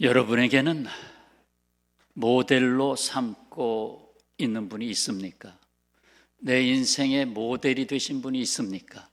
여러분에게는 모델로 삼고 있는 분이 있습니까? 내 인생의 모델이 되신 분이 있습니까?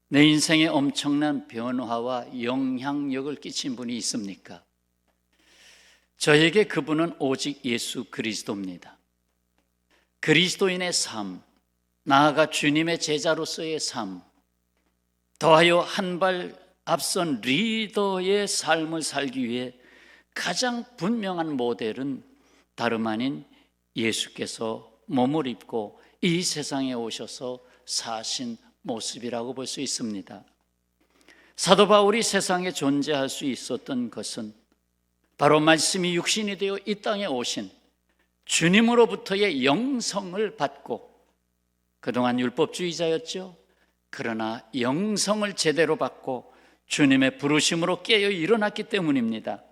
내 인생에 엄청난 변화와 영향력을 끼친 분이 있습니까? 저에게 그분은 오직 예수 그리스도입니다. 그리스도인의 삶, 나아가 주님의 제자로서의 삶, 더하여 한 발 앞선 리더의 삶을 살기 위해 가장 분명한 모델은 다름 아닌 예수께서 몸을 입고 이 세상에 오셔서 사신 모습이라고 볼 수 있습니다. 사도 바울이 세상에 존재할 수 있었던 것은 바로 말씀이 육신이 되어 이 땅에 오신 주님으로부터의 영성을 받고, 그동안 율법주의자였죠. 그러나 영성을 제대로 받고 주님의 부르심으로 깨어 일어났기 때문입니다.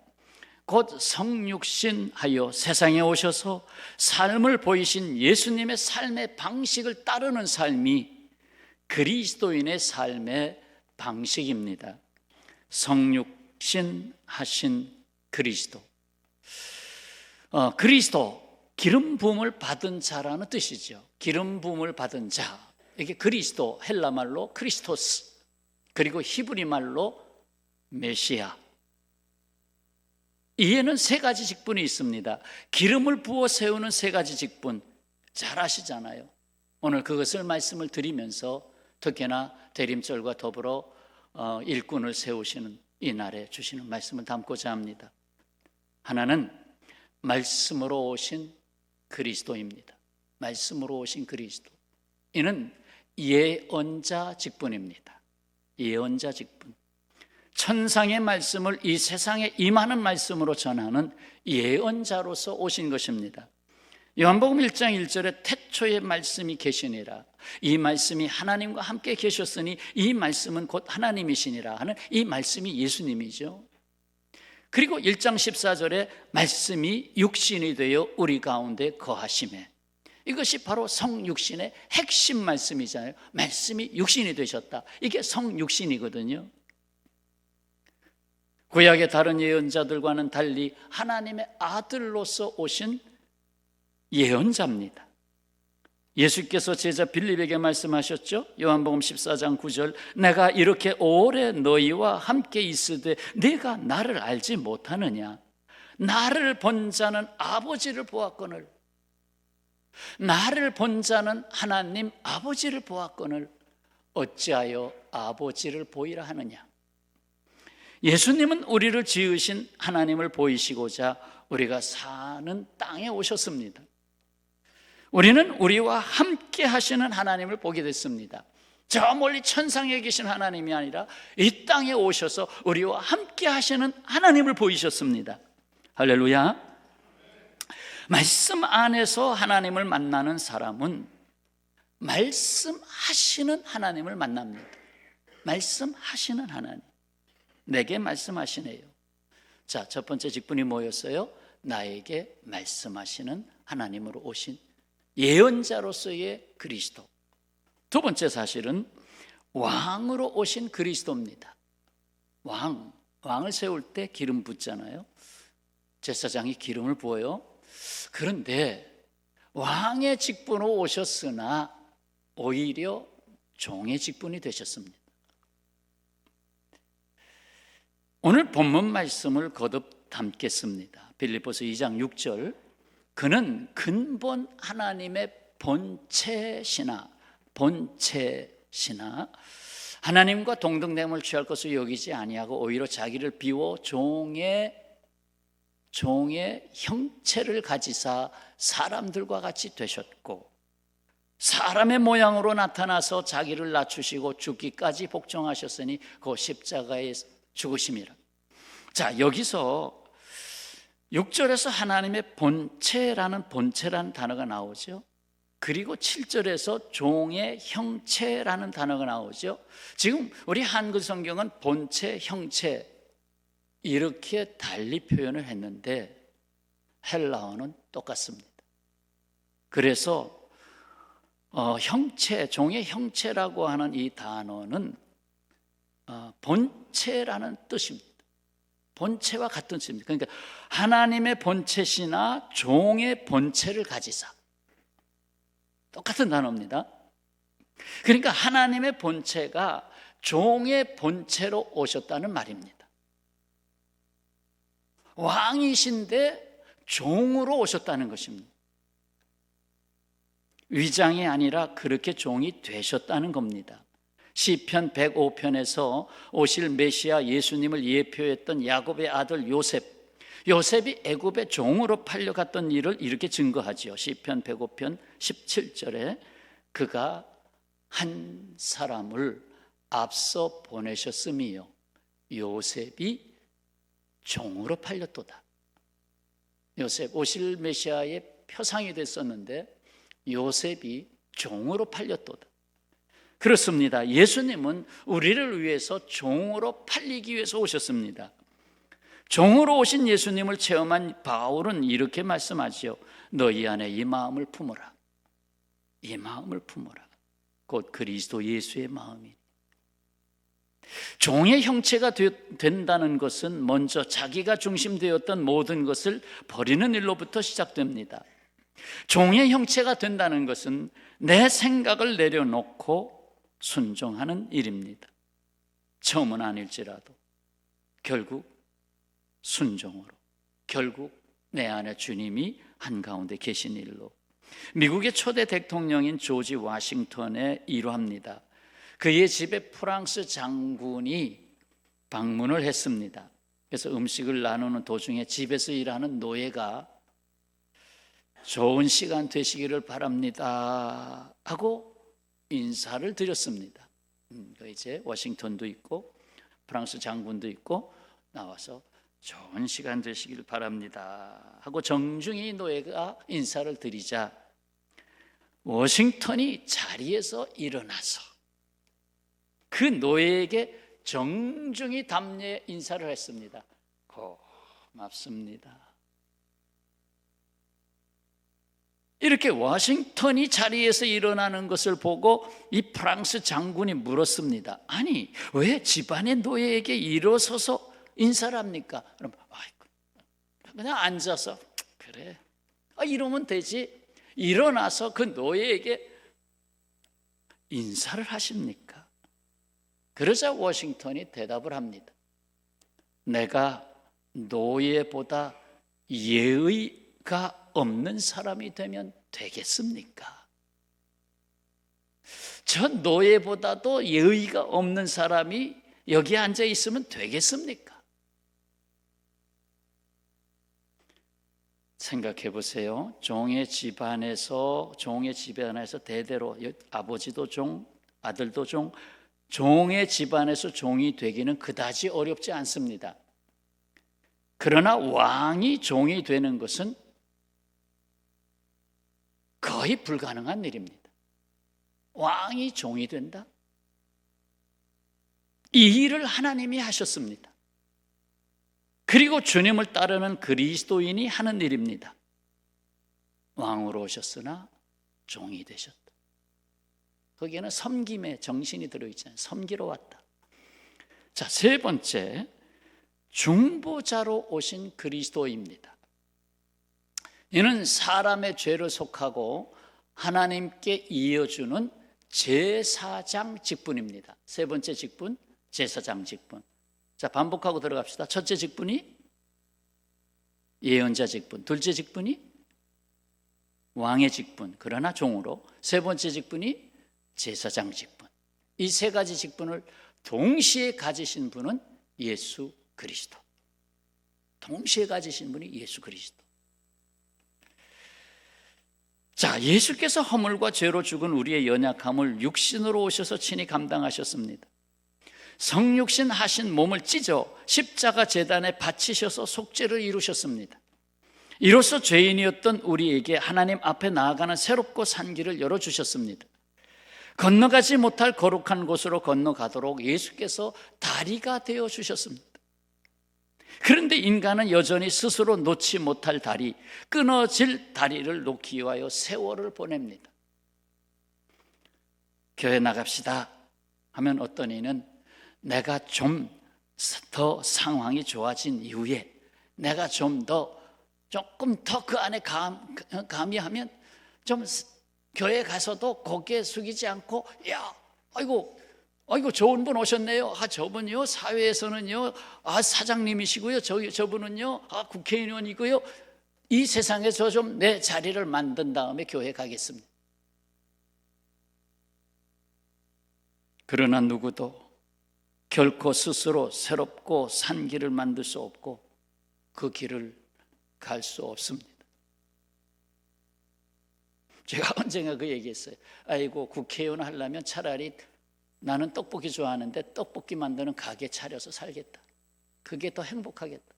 곧 성육신하여 세상에 오셔서 삶을 보이신 예수님의 삶의 방식을 따르는 삶이 그리스도인의 삶의 방식입니다. 성육신하신 그리스도. 그리스도, 기름 부음을 받은 자라는 뜻이죠. 기름 부음을 받은 자, 이게 그리스도, 헬라 말로 크리스토스, 그리고 히브리 말로 메시아. 이에는 세 가지 직분이 있습니다. 기름을 부어 세우는 세 가지 직분 잘 아시잖아요. 오늘 그것을 말씀을 드리면서 특히나 대림절과 더불어 일꾼을 세우시는 이 날에 주시는 말씀을 담고자 합니다. 하나는 말씀으로 오신 그리스도입니다. 말씀으로 오신 그리스도. 이는 예언자 직분입니다. 예언자 직분. 천상의 말씀을 이 세상에 임하는 말씀으로 전하는 예언자로서 오신 것입니다. 요한복음 1장 1절에 태초에 말씀이 계시니라, 이 말씀이 하나님과 함께 계셨으니 이 말씀은 곧 하나님이시니라 하는 이 말씀이 예수님이죠. 그리고 1장 14절에 말씀이 육신이 되어 우리 가운데 거하시매, 이것이 바로 성육신의 핵심 말씀이잖아요. 말씀이 육신이 되셨다, 이게 성육신이거든요. 구약의 다른 예언자들과는 달리 하나님의 아들로서 오신 예언자입니다. 예수께서 제자 빌립에게 말씀하셨죠. 요한복음 14장 9절, 내가 이렇게 오래 너희와 함께 있으되 네가 나를 알지 못하느냐? 나를 본 자는 아버지를 보았거늘, 나를 본 자는 하나님 아버지를 보았거늘 어찌하여 아버지를 보이라 하느냐? 예수님은 우리를 지으신 하나님을 보이시고자 우리가 사는 땅에 오셨습니다. 우리는 우리와 함께 하시는 하나님을 보게 됐습니다. 저 멀리 천상에 계신 하나님이 아니라 이 땅에 오셔서 우리와 함께 하시는 하나님을 보이셨습니다. 할렐루야. 말씀 안에서 하나님을 만나는 사람은 말씀하시는 하나님을 만납니다. 말씀하시는 하나님, 내게 말씀하시네요. 자, 첫 번째 직분이 뭐였어요? 나에게 말씀하시는 하나님으로 오신 예언자로서의 그리스도. 두 번째 사실은 왕으로 오신 그리스도입니다. 왕을 세울 때 기름 붓잖아요. 제사장이 기름을 부어요. 그런데 왕의 직분으로 오셨으나 오히려 종의 직분이 되셨습니다. 오늘 본문 말씀을 거듭 담겠습니다. 빌립보서 2장 6절, 그는 근본 하나님의 본체시나 하나님과 동등됨을 취할 것을 여기지 아니하고 오히려 자기를 비워 종의 형체를 가지사 사람들과 같이 되셨고, 사람의 모양으로 나타나서 자기를 낮추시고 죽기까지 복종하셨으니 그 십자가의 죽으심이라. 자, 여기서 6절에서 하나님의 본체라는 단어가 나오죠. 그리고 7절에서 종의 형체라는 단어가 나오죠. 지금 우리 한글 성경은 본체, 형체 이렇게 달리 표현을 했는데 헬라어는 똑같습니다. 그래서 형체, 종의 형체라고 하는 이 단어는 본체라는 뜻입니다. 본체와 같은 뜻입니다. 그러니까 하나님의 본체시나 종의 본체를 가지사. 똑같은 단어입니다. 그러니까 하나님의 본체가 종의 본체로 오셨다는 말입니다. 왕이신데 종으로 오셨다는 것입니다. 위장이 아니라 그렇게 종이 되셨다는 겁니다. 시편 105편에서 오실 메시아 예수님을 예표했던 야곱의 아들 요셉이 애굽의 종으로 팔려갔던 일을 이렇게 증거하지요. 시편 105편 17절에 그가 한 사람을 앞서 보내셨음이요 요셉이 종으로 팔렸도다. 요셉 오실 메시아의 표상이 됐었는데 요셉이 종으로 팔렸도다. 그렇습니다. 예수님은 우리를 위해서 종으로 팔리기 위해서 오셨습니다. 종으로 오신 예수님을 체험한 바울은 이렇게 말씀하지요. 너희 안에 이 마음을 품으라. 이 마음을 품으라. 곧 그리스도 예수의 마음이. 종의 형체가 된다는 것은 먼저 자기가 중심되었던 모든 것을 버리는 일로부터 시작됩니다. 종의 형체가 된다는 것은 내 생각을 내려놓고 순종하는 일입니다. 처음은 아닐지라도 결국 순종으로, 결국 내 안에 주님이 한가운데 계신 일로. 미국의 초대 대통령인 조지 워싱턴의 일화입니다. 그의 집에 프랑스 장군이 방문을 했습니다. 그래서 음식을 나누는 도중에 집에서 일하는 노예가 좋은 시간 되시기를 바랍니다 하고 인사를 드렸습니다. 이제 워싱턴도 있고 프랑스 장군도 있고 나와서 좋은 시간 되시길 바랍니다 하고 정중히 노예가 인사를 드리자 워싱턴이 자리에서 일어나서 그 노예에게 정중히 답례 인사를 했습니다. 고맙습니다. 이렇게 워싱턴이 자리에서 일어나는 것을 보고 이 프랑스 장군이 물었습니다. 아니, 왜 집안의 노예에게 일어서서 인사를 합니까? 그럼 그냥 앉아서 그래 이러면 되지. 일어나서 그 노예에게 인사를 하십니까? 그러자 워싱턴이 대답을 합니다. 내가 노예보다 예의가 없는 사람이 되면 되겠습니까? 저 노예보다도 예의가 없는 사람이 여기에 앉아 있으면 되겠습니까? 생각해 보세요. 종의 집안에서 대대로 아버지도 종, 아들도 종, 종의 집안에서 종이 되기는 그다지 어렵지 않습니다. 그러나 왕이 종이 되는 것은 거의 불가능한 일입니다. 왕이 종이 된다? 이 일을 하나님이 하셨습니다. 그리고 주님을 따르는 그리스도인이 하는 일입니다. 왕으로 오셨으나 종이 되셨다. 거기에는 섬김의 정신이 들어있잖아요. 섬기러 왔다. 자, 세 번째, 중보자로 오신 그리스도입니다. 이는 사람의 죄를 속하고 하나님께 이어주는 제사장 직분입니다. 세 번째 직분, 제사장 직분. 자, 반복하고 들어갑시다. 첫째 직분이 예언자 직분, 둘째 직분이 왕의 직분, 그러나 종으로. 세 번째 직분이 제사장 직분. 이 세 가지 직분을 동시에 가지신 분은 예수 그리스도. 동시에 가지신 분이 예수 그리스도. 자, 예수께서 허물과 죄로 죽은 우리의 연약함을 육신으로 오셔서 친히 감당하셨습니다. 성육신 하신 몸을 찢어 십자가 제단에 바치셔서 속죄를 이루셨습니다. 이로써 죄인이었던 우리에게 하나님 앞에 나아가는 새롭고 산 길을 열어주셨습니다. 건너가지 못할 거룩한 곳으로 건너가도록 예수께서 다리가 되어주셨습니다. 그런데 인간은 여전히 스스로 놓지 못할 다리, 끊어질 다리를 놓기 위하여 세월을 보냅니다. 교회 나갑시다 하면 어떤 이는 내가 좀 더 상황이 좋아진 이후에 내가 조금 더 그 안에 가미하면 좀 교회 가서도 고개 숙이지 않고, 야, 아이고 좋은 분 오셨네요. 저분요 사회에서는요 사장님이시고요, 저분은요 국회의원이고요. 이 세상에서 좀 내 자리를 만든 다음에 교회 가겠습니다. 그러나 누구도 결코 스스로 새롭고 산 길을 만들 수 없고 그 길을 갈 수 없습니다. 제가 언젠가 그 얘기했어요. 아이고, 국회의원 하려면 차라리 나는 떡볶이 좋아하는데 떡볶이 만드는 가게 차려서 살겠다. 그게 더 행복하겠다.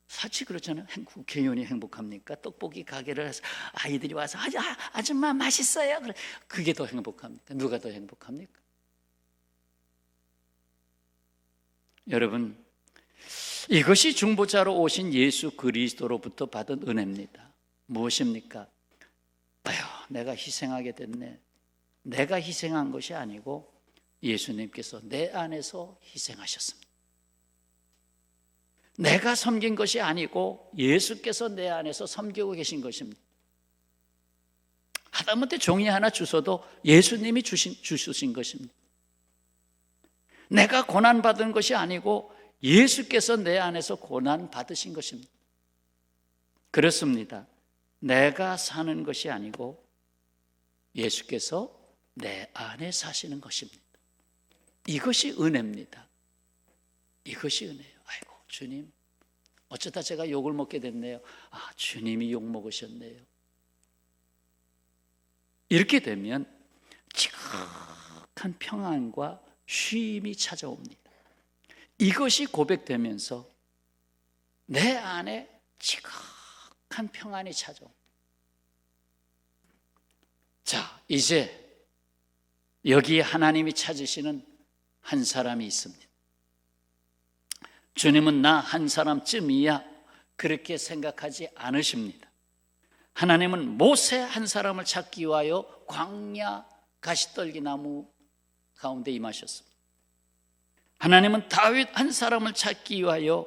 사실 그렇잖아요. 국회의원이 행복합니까? 떡볶이 가게를 해서 아이들이 와서 아줌마 맛있어요. 그게 더 행복합니까? 누가 더 행복합니까? 여러분, 이것이 중보자로 오신 예수 그리스도로부터 받은 은혜입니다. 무엇입니까? 내가 희생하게 됐네. 내가 희생한 것이 아니고 예수님께서 내 안에서 희생하셨습니다. 내가 섬긴 것이 아니고 예수께서 내 안에서 섬기고 계신 것입니다. 하다못해 종이 하나 주셔도 예수님이 주신 것입니다. 내가 고난받은 것이 아니고 예수께서 내 안에서 고난받으신 것입니다. 그렇습니다. 내가 사는 것이 아니고 예수께서 내 안에 사시는 것입니다. 이것이 은혜입니다. 이것이 은혜예요. 아이고, 주님, 어쩌다 제가 욕을 먹게 됐네요. 주님이 욕 먹으셨네요. 이렇게 되면 지극한 평안과 쉼이 찾아옵니다. 이것이 고백되면서 내 안에 지극한 평안이 찾아옵니다. 자, 이제 여기에 하나님이 찾으시는 한 사람이 있습니다. 주님은 나 한 사람쯤이야 그렇게 생각하지 않으십니다. 하나님은 모세 한 사람을 찾기 위하여 광야 가시떨기 나무 가운데 임하셨습니다. 하나님은 다윗 한 사람을 찾기 위하여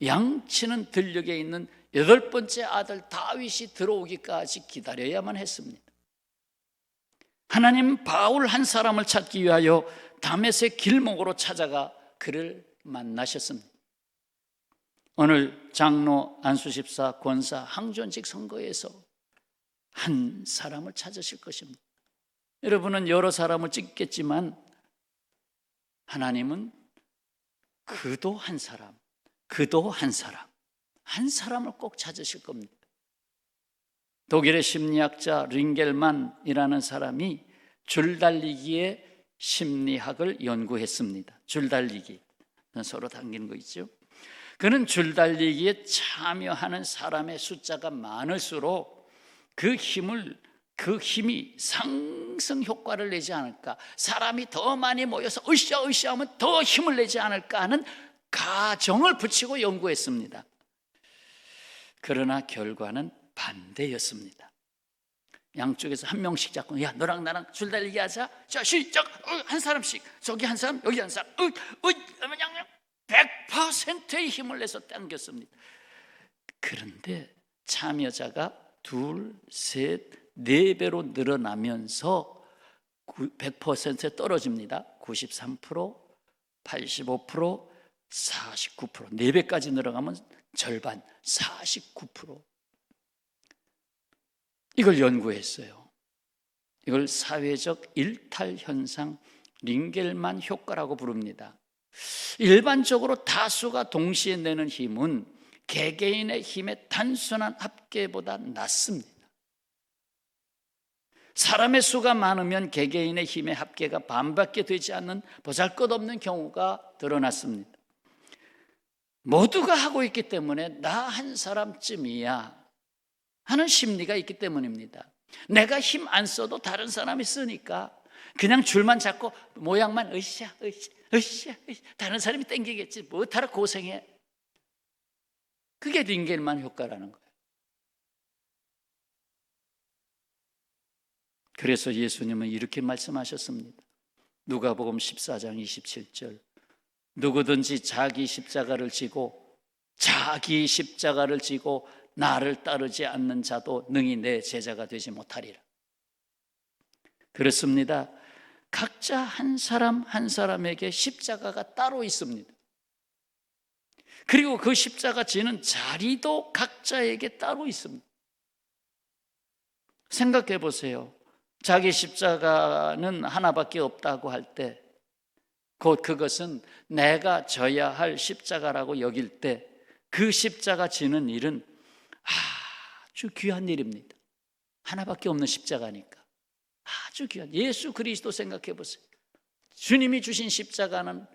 양치는 들녘에 있는 8번째 아들 다윗이 들어오기까지 기다려야만 했습니다. 하나님 바울 한 사람을 찾기 위하여 다메섹 길목으로 찾아가 그를 만나셨습니다. 오늘 장로, 안수집사, 권사, 항존직 선거에서 한 사람을 찾으실 것입니다. 여러분은 여러 사람을 찍겠지만 하나님은 그도 한 사람, 한 사람을 꼭 찾으실 겁니다. 독일의 심리학자 링겔만이라는 사람이 줄달리기의 심리학을 연구했습니다. 줄달리기, 서로 당기는 거 있죠. 그는 줄달리기에 참여하는 사람의 숫자가 많을수록 그 힘이 상승 효과를 내지 않을까, 사람이 더 많이 모여서 으쌰으쌰 하면 더 힘을 내지 않을까 하는 가정을 붙이고 연구했습니다. 그러나 결과는 반대였습니다. 양쪽에서 한 명씩 잡고, 야, 너랑 나랑 줄달리기 하자. 자, 시작. 한 사람씩. 저기 한 사람, 여기 한 사람. 100%의 힘을 내서 당겼습니다. 그런데 참여자가 2, 3, 4배로 늘어나면서 100%에 떨어집니다. 93%, 85%, 49%, 4배까지 늘어가면 절반, 49%. 이걸 연구했어요. 이걸 사회적 일탈 현상, 링겔만 효과라고 부릅니다. 일반적으로 다수가 동시에 내는 힘은 개개인의 힘의 단순한 합계보다 낮습니다. 사람의 수가 많으면 개개인의 힘의 합계가 반밖에 되지 않는 보잘것없는 경우가 드러났습니다. 모두가 하고 있기 때문에 나 한 사람쯤이야 하는 심리가 있기 때문입니다. 내가 힘 안 써도 다른 사람이 쓰니까 그냥 줄만 잡고 모양만 으쌰 다른 사람이 땡기겠지, 뭐하러 고생해. 그게 링겔만 효과라는 거예요. 그래서 예수님은 이렇게 말씀하셨습니다. 누가복음 14장 27절, 누구든지 자기 십자가를 지고 나를 따르지 않는 자도 능히 내 제자가 되지 못하리라. 그렇습니다. 각자 한 사람 한 사람에게 십자가가 따로 있습니다. 그리고 그 십자가 지는 자리도 각자에게 따로 있습니다. 생각해 보세요. 자기 십자가는 하나밖에 없다고 할 때, 곧 그것은 내가 져야 할 십자가라고 여길 때, 그 십자가 지는 일은 아주 귀한 일입니다. 하나밖에 없는 십자가니까 아주 귀한, 예수 그리스도 생각해 보세요. 주님이 주신 십자가는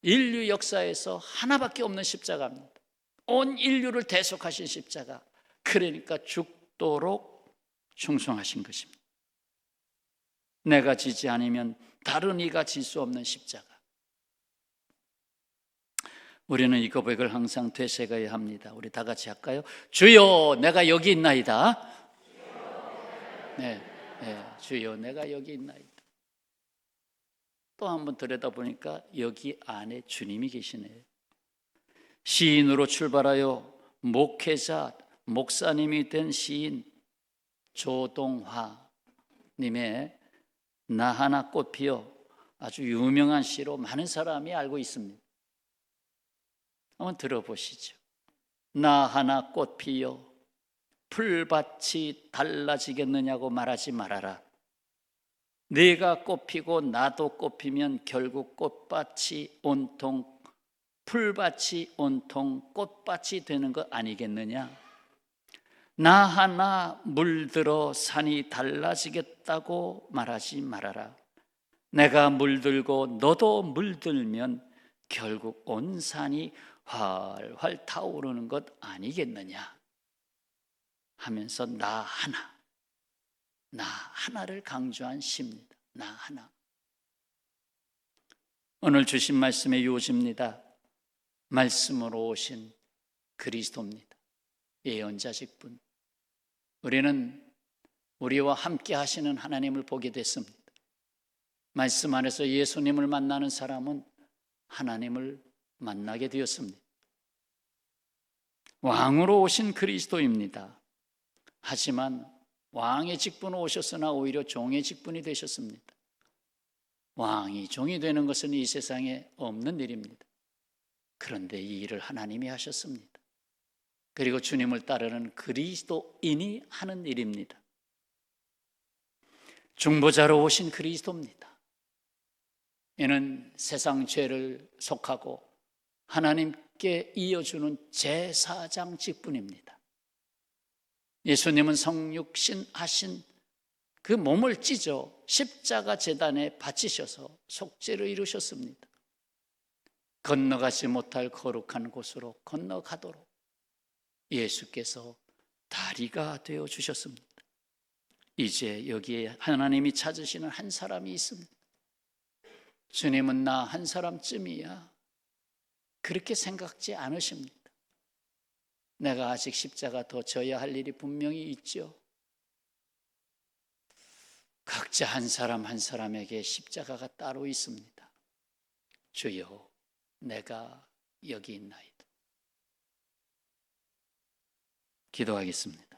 인류 역사에서 하나밖에 없는 십자가입니다. 온 인류를 대속하신 십자가, 그러니까 죽도록 충성하신 것입니다. 내가 지지 않으면 다른 이가 질 수 없는 십자가. 우리는 이 고백을 항상 되새겨야 합니다. 우리 다 같이 할까요? 주여 내가 여기 있나이다. 네, 주여 내가 여기 있나이다. 또 한번 들여다보니까 여기 안에 주님이 계시네요. 시인으로 출발하여 목회자, 목사님이 된 시인 조동화 님의 나 하나 꽃 피어, 아주 유명한 시로 많은 사람이 알고 있습니다. 한번 들어보시죠. 나 하나 꽃 피어 풀밭이 달라지겠느냐고 말하지 말아라. 네가 꽃피고 나도 꽃피면 결국 꽃밭이 온통, 풀밭이 온통 꽃밭이 되는 거 아니겠느냐. 나 하나 물들어 산이 달라지겠다고 말하지 말아라. 내가 물들고 너도 물들면 결국 온 산이 활활 타오르는 것 아니겠느냐 하면서 나 하나를 강조한 시입니다. 나 하나. 오늘 주신 말씀의 요지입니다. 말씀으로 오신 그리스도입니다. 예언자직분. 우리는 우리와 함께 하시는 하나님을 보게 됐습니다. 말씀 안에서 예수님을 만나는 사람은 하나님을 만나게 되었습니다. 왕으로 오신 그리스도입니다. 하지만 왕의 직분으로 오셨으나 오히려 종의 직분이 되셨습니다. 왕이 종이 되는 것은 이 세상에 없는 일입니다. 그런데 이 일을 하나님이 하셨습니다. 그리고 주님을 따르는 그리스도인이 하는 일입니다. 중보자로 오신 그리스도입니다. 이는 세상 죄를 속하고 하나님께 이어주는 제사장 직분입니다. 예수님은 성육신 하신 그 몸을 찢어 십자가 제단에 바치셔서 속죄를 이루셨습니다. 건너가지 못할 거룩한 곳으로 건너가도록 예수께서 다리가 되어 주셨습니다. 이제 여기에 하나님이 찾으시는 한 사람이 있습니다. 주님은 나 한 사람쯤이야. 그렇게 생각지 않으십니다. 내가 아직 십자가 더 져야 할 일이 분명히 있죠. 각자 한 사람 한 사람에게 십자가가 따로 있습니다. 주여, 내가 여기 있나이다. 기도하겠습니다.